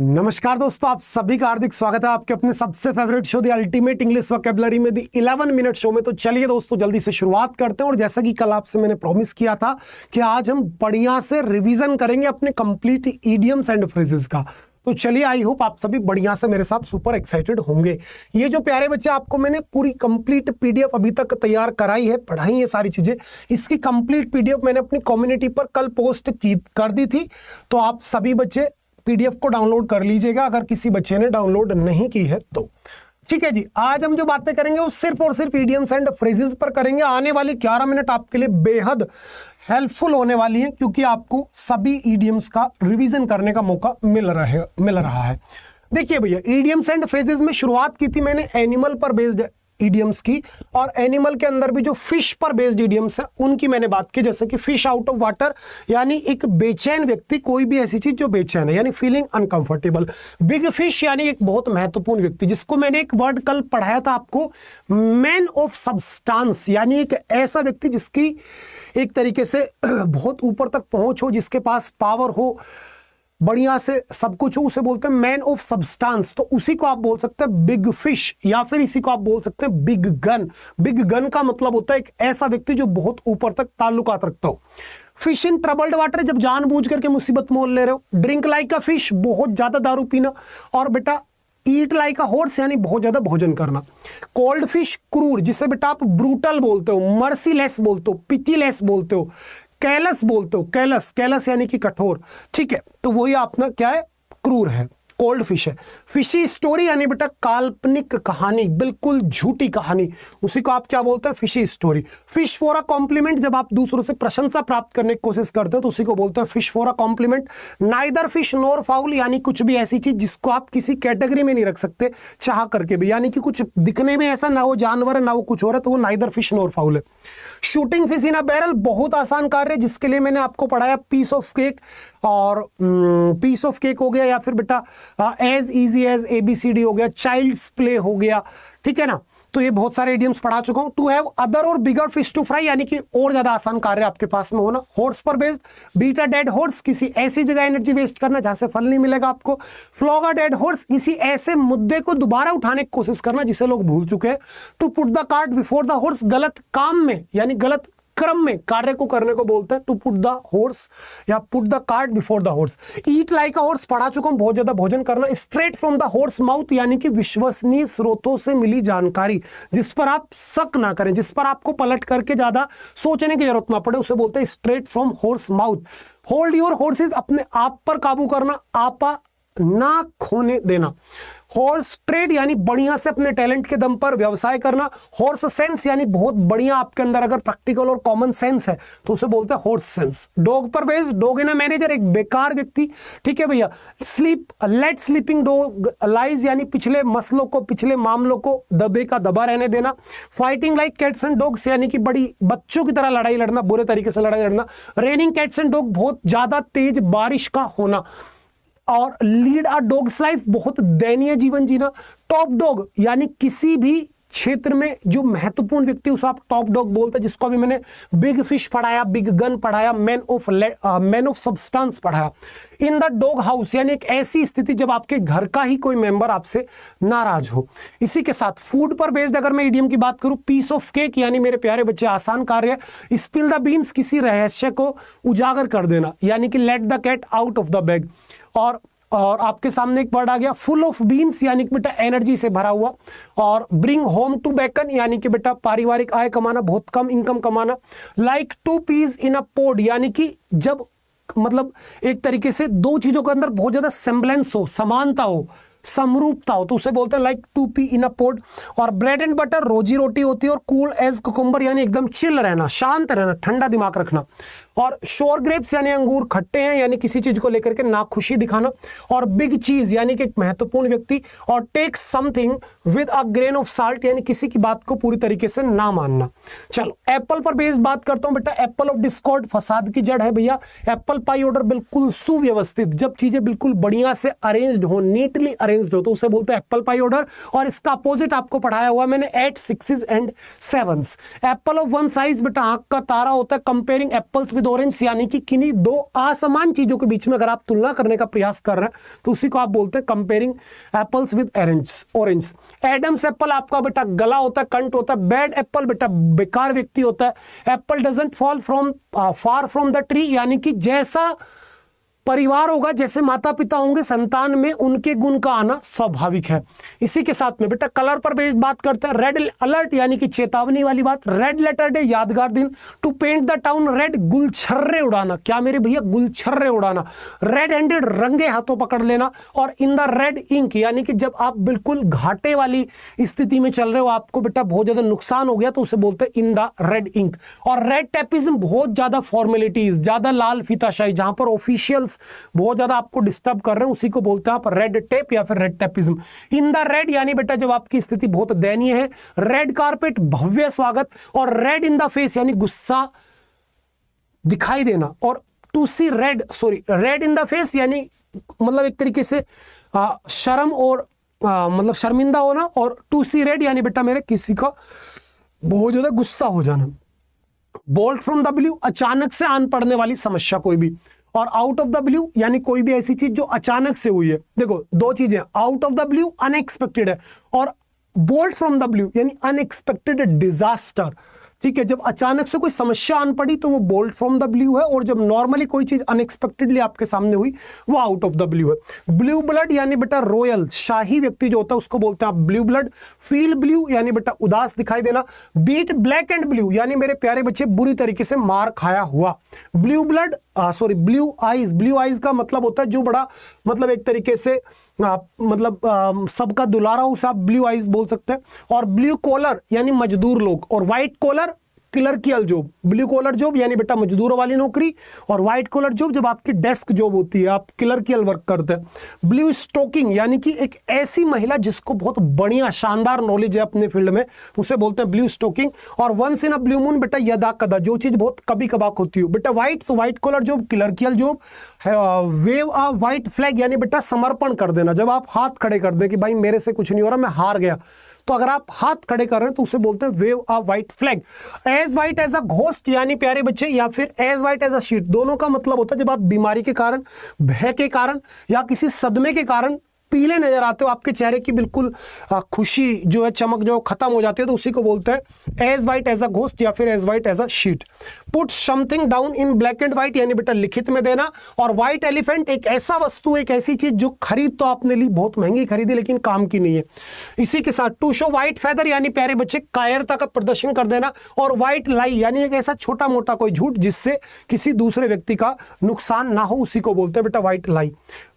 नमस्कार दोस्तों, आप सभी का हार्दिक स्वागत है आपके अपने सबसे favourite show the ultimate English vocabulary में द 11 मिनट शो में। तो चलिए दोस्तों जल्दी से शुरुआत करते हैं। और जैसा कि कल आपसे मैंने प्रॉमिस किया था कि आज हम बढ़िया से रिवीजन करेंगे अपने कंप्लीट इडियम्स एंड फ्रेजेस का। तो चलिए, आई होप आप सभी बढ़िया से मेरे साथ सुपर एक्साइटेड होंगे। ये जो प्यारे बच्चे, आपको मैंने पूरी कंप्लीट पीडीएफ अभी तक तैयार कराई है, पढ़ाई है सारी चीजें। इसकी कंप्लीट पीडीएफ मैंने अपनी कम्युनिटी पर कल पोस्ट कर दी थी, तो आप सभी बच्चे पीडीएफ को डाउनलोड कर लीजिएगा अगर किसी बच्चे ने डाउनलोड नहीं की है तो। ठीक है जी, आज हम जो बातें करेंगे वो सिर्फ और सिर्फ इडियम्स एंड फ्रेजेस पर करेंगे। आने वाली 11 मिनट आपके लिए बेहद हेल्पफुल होने वाली है, क्योंकि आपको सभी इडियम्स का रिवीजन करने का मौका मिल रहा है। देखिए भैया, इडियम्स एंड फ्रेजेस में शुरुआत की थी मैंने एनिमल पर बेस्ड इडियम्स की, और एनिमल के अंदर भी जो फिश पर बेस्ड इडियम्स है उनकी मैंने बात की। जैसे कि फिश आउट ऑफ वाटर, यानी एक बेचैन व्यक्ति, कोई भी ऐसी चीज जो बेचैन है, यानी फीलिंग अनकंफर्टेबल। बिग फिश यानी एक बहुत महत्वपूर्ण व्यक्ति, जिसको मैंने एक वर्ड कल पढ़ाया था आपको, मैन ऑफ सबस्टांस, यानी एक ऐसा व्यक्ति जिसकी एक तरीके से बहुत ऊपर तक पहुंच हो, जिसके पास पावर हो, बढ़िया से सब कुछ हो, उसे बोलते हैं मैन ऑफ सब्सटेंस। तो उसी को आप बोल सकते हैं बिग फिश, या फिर इसी को आप बोल सकते हैं बिग गन। बिग गन का मतलब होता है एक ऐसा व्यक्ति जो बहुत ऊपर तक ताल्लुकात रखता हो। फिश इन ट्रबल्ड वाटर, जब जानबूझ करके मुसीबत मोल ले रहे हो। ड्रिंक लाइक अ फिश, बहुत ज्यादा दारू पीना। और बेटा ईट लाइक अ हॉर्स, यानी बहुत ज्यादा भोजन करना। कोल्ड फिश, क्रूर, जिसे बेटा आप ब्रूटल बोलते हो, मर्सीलेस बोलते हो, पिटीलेस बोलते हो, कैलस बोलते हो। कैलस यानी कि कठोर। ठीक है, तो वही अपना क्या है, क्रूर है, कोल्ड फिश है। फिशी स्टोरी यानी बेटा काल्पनिक कहानी, बिल्कुल झूठी कहानी, उसी को आप क्या बोलते हैं, fishy story. Fish for a compliment, जब आप दूसरों से प्रशंसा प्राप्त करने की कोशिश करते हो तो उसी को बोलते हैं fish for a compliment. Neither fish NOR foul, यानी कुछ भी ऐसी चीज जिसको आप किसी कैटेगरी में नहीं रख सकते चाह करके भी, यानी कि कुछ दिखने में ऐसा ना हो जानवर है ना वो कुछ हो रहा है, तो वो नाइदर फिश नोर फाउल है। Shooting fish in a barrel, बहुत आसान कार्य, जिसके लिए मैंने आपको पढ़ाया पीस ऑफ केक, और पीस ऑफ केक हो गया, या फिर बेटा एज इजी एज ABCD हो गया, चाइल्ड्स प्ले हो गया। ठीक है ना, तो ये बहुत सारे इडियम्स पढ़ा चुका हूं। टू हैव अदर और बिगर फिश टू फ्राई, यानी कि और ज्यादा आसान कार्य आपके पास में होना। हॉर्स पर based, beat a dead horse, किसी ऐसी जगह एनर्जी वेस्ट करना जहां से फल नहीं मिलेगा आपको। फ्लॉग अ डेड हॉर्स, किसी ऐसे मुद्दे को दोबारा उठाने की कोशिश करना जिसे लोग भूल चुके हैं। To put the cart before the horse, गलत काम में यानी गलत क्रम में कार्य को करने को बोलते हैं टू पुट द हॉर्स, या put the cart before the horse. Eat like a horse, पढ़ा चुका हूं, बहुत ज्यादा भोजन करना। Straight from the horse mouth, यानी कि विश्वसनीय स्रोतों से मिली जानकारी, जिस पर आप शक ना करें, जिस पर आपको पलट करके ज्यादा सोचने की जरूरत ना पड़े, उसे बोलते हैं straight from horse mouth. Hold your horses, अपने आप पर काबू करना, आपा ना खोने देना। हॉर्स ट्रेड, यानी बढ़िया से अपने टैलेंट के दम पर व्यवसाय करना। हॉर्स सेंस, यानी बहुत बढ़िया आपके अंदर अगर प्रैक्टिकल और कॉमन सेंस है तो उसे बोलते हैं हॉर्स सेंस। डॉग पर based, dog in a manager, एक बेकार व्यक्ति। ठीक है भैया। Sleep, let sleeping dog lies, यानी पिछले मसलों को, पिछले मामलों को दबे का दबा रहने देना। Fighting like cats and dogs, यानी कि बड़ी बच्चों की तरह लड़ाई लड़ना, बुरे तरीके से लड़ाई लड़ना। रेनिंग कैट्स एंड डॉग, बहुत ज्यादा तेज बारिश का होना। और लीड अ डॉग्स लाइफ, बहुत दयनीय जीवन जीना। टॉप डॉग, यानी किसी भी क्षेत्र में जो महत्वपूर्ण व्यक्ति, उसे आप टॉप डॉग बोलते हैं, जिसको अभी मैंने बिग फिश पढ़ाया, बिग गन पढ़ाया, मैन ऑफ सब्सटेंस पढ़ाया। इन द डॉग हाउस, यानी एक ऐसी स्थिति जब आपके घर का ही कोई मेंबर आपसे नाराज हो। इसी के साथ फूड पर बेस्ड अगर मैं इडियम की बात करूं, पीस ऑफ केक, यानी मेरे प्यारे बच्चे आसान कार्य। स्पिल द बीन्स, किसी रहस्य को उजागर कर देना, यानी कि let the cat out of the bag. और आपके सामने एक वर्ड आ गया फुल ऑफ बीन्स, यानी कि बेटा एनर्जी से भरा हुआ। और ब्रिंग होम टू बेकन, यानी कि बेटा पारिवारिक आय कमाना, बहुत कम इनकम कमाना। लाइक टू पीस इन अ पोड, यानी कि जब मतलब एक तरीके से दो चीजों के अंदर बहुत ज्यादा सेम्बलेंस हो, समानता हो, समरूपता हो, तो उसे बोलते हैं लाइक टू पी इन अ पोड। और ब्रेड एंड बटर, रोजी रोटी होती है। और कूल एज कुकुम्बर, यानी एकदम चिल रहना, शांत रहना, ठंडा दिमाग रखना। और शोर ग्रेप्स, यानी अंगूर खट्टे हैं, यानी किसी चीज को लेकर के नाखुशी दिखाना। और बिग चीज, यानी कि एक महत्वपूर्ण व्यक्ति। और take something with a grain of salt, यानी किसी की बात को पूरी तरीके से ना मानना। चलो एप्पल पर बेस्ड बात करता हूं बेटा। एप्पल ऑफ डिस्कॉर्ड, फसाद की जड़ है भैया। एप्पल पाई ऑर्डर, बिल्कुल सुव्यवस्थित, जब चीजें बिल्कुल बढ़िया से अरेंज्ड हो, नीटली अरेंज्ड हो तो उसे बोलते हैं एप्पल पाई ऑर्डर। और इसका अपोजिट आपको पढ़ाया हुआ मैंने 8 6s and 7s। Apple of one size बेटा आंख का तारा होता है, कंपेयरिंग एप्पल्स विद ऑरेंज, यानी कि किन्हीं दो असमान चीजों के बीच में अगर आप तुलना करने का प्रयास कर रहे हैं तो उसी को आप बोलते हैं comparing apples with orange. Adam's apple आपका बेटा गला होता है, कंट होता है। बैड एप्पल बेटा बेकार व्यक्ति होता है। Apple doesn't fall from far from the tree, यानी कि जैसा परिवार होगा, जैसे माता पिता होंगे, संतान में उनके गुण का आना स्वाभाविक है। इसी के साथ में बेटा कलर पर बेस्ड बात करते हैं। रेड अलर्ट यानी कि चेतावनी वाली बात। रेड लेटर डे यादगार दिन। To paint the town red, गुलछर्रे उड़ाना। क्या मेरे भैया, गुलछर्रे उड़ाना। रेड हैंडेड, रंगे हाथों पकड़ लेना। और इन द रेड इंक, यानी कि जब आप बिल्कुल घाटे वाली स्थिति में चल रहे हो, आपको बेटा बहुत ज्यादा नुकसान हो गया तो उसे बोलते हैं इन द रेड इंक। और रेड टेपिज्म, बहुत ज्यादा फॉर्मेलिटीज, ज्यादा लाल फीताशाही, जहां पर ऑफिशियल्स बहुत ज्यादा आपको डिस्टर्ब कर रहे हैं, उसी को बोलते हैं आप रेड टेप या फिर red tapism. In the red यानी बेटा जब आपकी स्थिति बहुत दयनीय है। रेड कारपेट, भव्य स्वागत। और रेड इन द फेस यानी गुस्सा दिखाई देना। और to see red, sorry red in the face यानी मतलब एक तरीके से शर्म और मतलब शर्मिंदा होना। और टू सी रेड यानी बेटा मेरे किसी का बहुत ज्यादा गुस्सा हो जाना। बोल्ट फ्रॉम द ब्लू, अचानक से आन पड़ने वाली समस्या कोई भी। और आउट ऑफ द ब्लू यानी कोई भी ऐसी चीज जो अचानक से हुई है। देखो दो चीजें, out of the blue unexpected है, और बोल्ट फ्रॉम द ब्लू यानी अनएक्सपेक्टेड डिजास्टर। ठीक है, जब अचानक से कोई समस्या आन पड़ी तो वो बोल्ट फ्रॉम द ब्लू है, और जब नॉर्मली कोई चीज अनएक्सपेक्टेडली आपके सामने हुई वो आउट ऑफ द ब्लू है। ब्लू ब्लड यानी बेटा रॉयल, शाही व्यक्ति जो होता है उसको बोलते हैं आप ब्लू ब्लड। फील ब्लू यानी बेटा उदास दिखाई देना। बीट ब्लैक एंड ब्लू यानी मेरे प्यारे बच्चे बुरी तरीके से मार खाया हुआ। Blue blood sorry blue eyes, blue eyes का मतलब होता है जो बड़ा मतलब एक तरीके से मतलब सबका दुलारा, उसे आप ब्लू आइज बोल सकते हैं। और ब्लू कॉलर यानी मजदूर लोग। और white collar clerical job. Blue collar job यानी बेटा मजदूरों वाली नौकरी, और व्हाइट कॉलर जॉब जब आपकी डेस्क जॉब होती है, आप क्लर्कियल वर्क करते हैं। ब्लू स्टोकिंग यानी कि एक ऐसी महिला जिसको बहुत बढ़िया शानदार नॉलेज है अपने फील्ड में, उसे बोलते हैं ब्लू स्टोकिंग। और once in a blue moon बेटा यदा कदा, जो चीज बहुत कभी कभार होती हो। बेटा व्हाइट तो white collar job, clerical job. Wave a white flag यानी बेटा समर्पण कर देना, जब आप हाथ खड़े कर दें कि भाई मेरे से कुछ नहीं हो रहा, मैं हार गया, तो अगर आप हाथ खड़े कर रहे हैं तो उसे बोलते हैं wave a white flag. As white as a ghost यानी प्यारे बच्चे, या फिर as white as a sheet, दोनों का मतलब होता है जब आप बीमारी के कारण, भय के कारण या किसी सदमे के कारण पीले नजर आते हो, आपके चेहरे की बिल्कुल खुशी जो है, चमक जो खत्म हो जाती है, तो उसी को बोलते हैं as white as a ghost या फिर as white as a sheet. Put something down in black and white यानी बेटा लिखित में देना। और व्हाइट एलिफेंट एक ऐसा वस्तु, एक ऐसी चीज जो खरीद तो आपने ली, बहुत महंगी खरीदी लेकिन काम की नहीं है। इसी के साथ टू शो व्हाइट फेदर यानी प्यारे बच्चे कायरता का प्रदर्शन कर देना। और व्हाइट लाई यानी एक ऐसा छोटा मोटा कोई झूठ जिससे किसी दूसरे व्यक्ति का नुकसान ना हो, उसी को बोलते हैं बेटा व्हाइट लाई।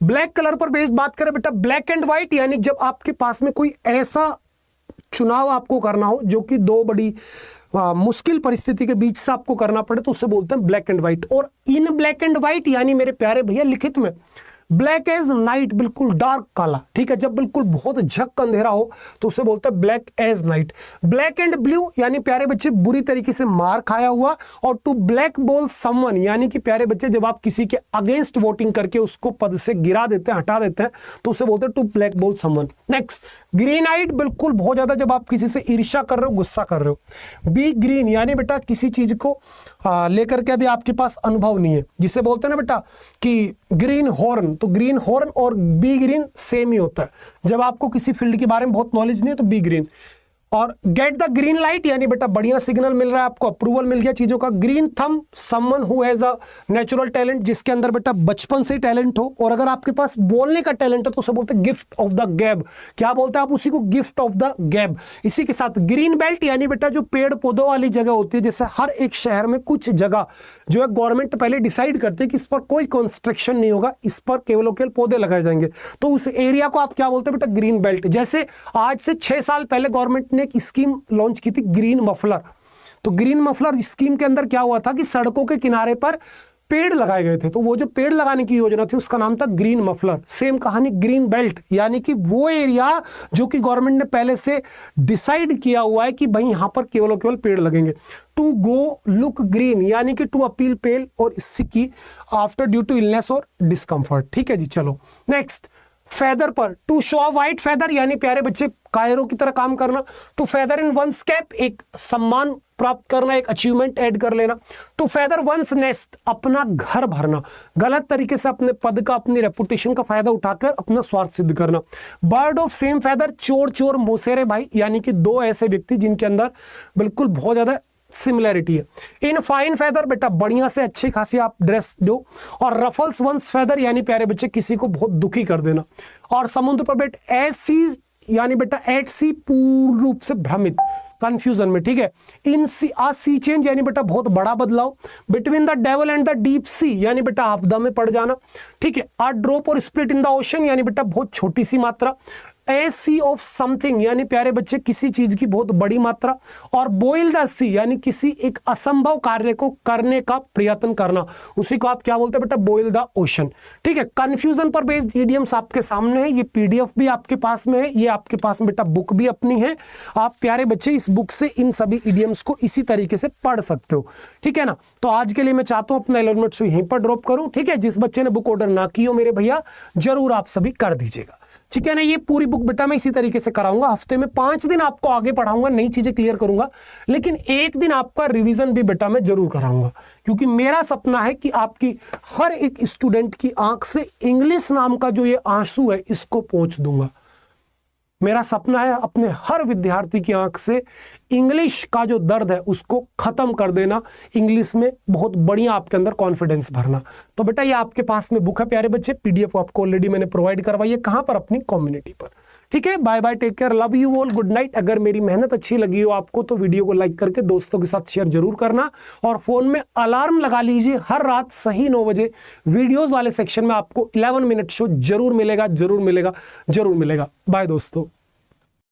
ब्लैक कलर पर बेस्ड बात करें बेटा, ब्लैक एंड व्हाइट यानी जब आपके पास में कोई ऐसा चुनाव आपको करना हो जो कि दो बड़ी मुश्किल परिस्थिति के बीच से आपको करना पड़े, तो उसे बोलते हैं ब्लैक एंड व्हाइट। और इन ब्लैक एंड व्हाइट यानी मेरे प्यारे भैया लिखित में ब्लैक एज नाइट, बिल्कुल डार्क काला। ठीक है, जब बिल्कुल बहुत झक अंधेरा हो तो उसे बोलते हैं black as night. Black and blue यानी प्यारे बच्चे बुरी तरीके से मार खाया हुआ। और टू ब्लैक बॉल समवन यानी कि प्यारे बच्चे जब आप किसी के अगेंस्ट वोटिंग करके उसको पद से गिरा देते हैं, हटा देते हैं, तो उसे बोलते हैं to blackball someone. Next green eyed, बिल्कुल बहुत ज्यादा जब आप किसी से ईर्ष्या कर रहे हो, गुस्सा कर रहे हो। बी ग्रीन यानी बेटा किसी चीज को लेकर के अभी आपके पास अनुभव नहीं है, जिसे बोलते हैं ना बेटा कि ग्रीन हॉर्न। तो ग्रीन हॉर्न और बी ग्रीन सेम ही होता है, जब आपको किसी फील्ड के बारे में बहुत नॉलेज नहीं है तो बी ग्रीन। और गेट द ग्रीन लाइट यानी बेटा बढ़िया सिग्नल मिल रहा है आपको, अप्रूवल मिल गया चीजों का। Green thumb someone who has a natural talent, जिसके अंदर बेटा बचपन से ही टैलेंट हो। और अगर आपके पास बोलने का टैलेंट है तो उसे बोलते हैं गिफ्ट ऑफ द गैब। क्या बोलते हैं आप उसी को? गिफ्ट ऑफ द गैब। इसी के साथ ग्रीन बेल्ट यानी बेटा जो पेड़ पौधों वाली जगह होती है, जैसे हर एक शहर में कुछ जगह जो है गवर्नमेंट पहले डिसाइड करती है कि इस पर कोई कंस्ट्रक्शन नहीं होगा, इस पर केवल पौधे लगाए जाएंगे, तो उस एरिया को आप क्या बोलते हैं बेटा? Green belt. जैसे आज से 6 साल पहले गवर्नमेंट ने एक स्कीम लॉन्च की थी ग्रीन मफलर। तो ग्रीन मफलर स्कीम के अंदर क्या हुआ था कि सड़कों के किनारे पर पेड़ लगाए गए थे, तो वो जो पेड़ लगाने की योजना थी उसका नाम था ग्रीन मफलर। सेम कहानी ग्रीन बेल्ट यानी कि वो एरिया जो कि गवर्नमेंट ने पहले से डिसाइड किया हुआ है कि भाई यहां पर केवल और केवल पेड़ लगेंगे। टू गो लुक ग्रीन यानी कि to appeal pale or sickly after due to illness or discomfort. ठीक है जी, चलो नेक्स्ट फेदर पर, to show a white feather यानी प्यारे बच्चे कायरों की तरह काम करना, to feather in one's cap एक सम्मान प्राप्त करना, एक अचीवमेंट ऐड कर लेना, टू फेदर वंस नेस्ट अपना घर भरना, गलत तरीके से अपने पद का अपनी रेपुटेशन का फायदा उठाकर अपना स्वार्थ सिद्ध करना, बर्ड ऑफ सेम फेदर चोर चोर मोसेरे भाई यानी कि दो ऐसे व्यक्ति जिनके अंदर बिल्कुल बहुत ज्यादा सिमिलैरिटी है, इन फाइन फेदर बेटा बढ़िया से अच्छी खासी आप ड्रेस दो, और रफल्स वंस फेदर यानी प्यारे बच्चे किसी को बहुत दुखी कर देना, और समुद्र पर बेट ऐसी यानी बेटा एट सी पूर्ण रूप से भ्रमित कंफ्यूजन में, ठीक है। इन सी चेंज यानी बेटा बहुत बड़ा बदलाव, between the devil and the deep sea यानी बेटा आपदा में पड़ जाना, ठीक है। अ ड्रॉप और स्प्लिट इन द ओशन यानी बेटा बहुत छोटी सी मात्रा, ए सी ऑफ समथिंग यानी प्यारे बच्चे किसी चीज की बहुत बड़ी मात्रा, और बॉइल द सी यानी किसी एक असंभव कार्य को करने का प्रयत्न करना, उसी को आप क्या बोलते हैं बेटा, बॉइल द ओशन, ठीक है। कंफ्यूजन पर बेस्ड इडियम्स आपके सामने है, ये पीडीएफ भी आपके पास में है, ये आपके पास बेटा बुक भी अपनी है, आप प्यारे बच्चे इस बुक से इन सभी इडियम्स को इसी तरीके से पढ़ सकते हो, ठीक है ना। तो आज के लिए मैं चाहता हूं अपना 11 मिनट्स यहीं पर ड्रॉप करूं, ठीक है। जिस बच्चे ने बुक ऑर्डर ना की हो मेरे भैया जरूर आप सभी कर दीजिएगा, ठीक है ना। ये पूरी बुक बेटा मैं इसी तरीके से कराऊंगा, हफ्ते में 5 दिन आपको आगे पढ़ाऊंगा, नई चीजें क्लियर करूंगा, लेकिन एक दिन आपका रिवीजन भी बेटा मैं जरूर कराऊंगा, क्योंकि मेरा सपना है कि आपकी हर एक स्टूडेंट की आंख से इंग्लिश नाम का जो ये आंसू है इसको पोंछ दूंगा। मेरा सपना है अपने हर विद्यार्थी की आंख से इंग्लिश का जो दर्द है उसको खत्म कर देना, इंग्लिश में बहुत बढ़िया आपके अंदर कॉन्फिडेंस भरना। तो बेटा ये आपके पास में बुक है प्यारे बच्चे, पीडीएफ आपको ऑलरेडी मैंने प्रोवाइड करवाई है, कहां पर, अपनी कम्युनिटी पर, ठीक है। Bye bye, take care, love you all, good night. अगर मेरी मेहनत अच्छी लगी हो आपको तो वीडियो को लाइक करके दोस्तों के साथ शेयर जरूर करना, और फोन में अलार्म लगा लीजिए, हर रात सही 9 बजे वीडियोस वाले सेक्शन में आपको 11 मिनट शो जरूर मिलेगा, जरूर मिलेगा, जरूर मिलेगा। बाय दोस्तों।